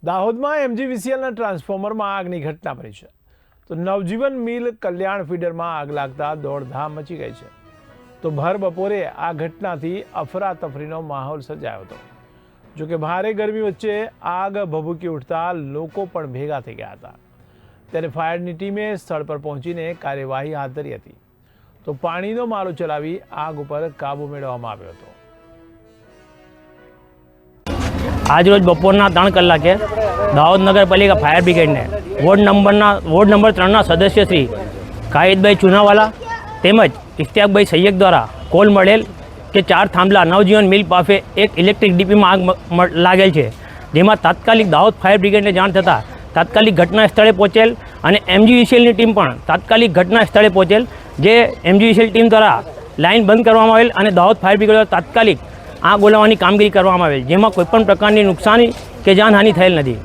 દાહોદમાં MGVCLના ટ્રાન્સફોર્મરમાં આગની ઘટના બની છે તો નવજીવન મિલ કલ્યાણ ફીડરમાં આગ લાગતા દોડધામ મચી ગઈ છે તો ભર બપોરે આ ઘટનાથી અફરાતફરીનો માહોલ સર્જાયો હતો જોકે ભારે ગરમી વચ્ચે આગ ભભૂકી ઉઠતા લોકો પણ ભેગા થઈ ગયા હતા ત્યારે ફાયરની ટીમે સ્થળ પર પહોંચીને કાર્યવાહી હાથ ધરી હતી તો પાણીનો મારો ચલાવી આગ ઉપર કાબુ મેળવવામાં આવ્યો હતો। આજરોજ બપોરના 3 કલાકે દાહોદ નગરપાલિકા ફાયર બ્રિગેડને વોર્ડ નંબર 3ના સદસ્ય શ્રી કાયદભાઈ ચુનાવાલા તેમજ ઇશ્તિયાકભાઈ સૈયદ દ્વારા કોલ મળેલ કે 4 થાંભલા નવજીવન મિલ પાસે એક ઇલેક્ટ્રિક ડીપીમાં આગ લાગેલ છે, જેમાં તાત્કાલિક દાહોદ ફાયર બ્રિગેડને જાણ થતાં તાત્કાલિક ઘટના સ્થળે પહોંચેલ અને MGVCLની ટીમ પણ તાત્કાલિક ઘટના સ્થળે પહોંચેલ, જે MGVCL ટીમ દ્વારા લાઇન બંધ કરવામાં આવેલ અને દાહોદ ફાયર બ્રિગેડ દ્વારા તાત્કાલિક આગ ઓલવવાની કામગીરી કરવામાં આવેલ, જેમાં કોઈપણ પ્રકારની નુકસાની કે જાનહાનિ થયેલ નથી।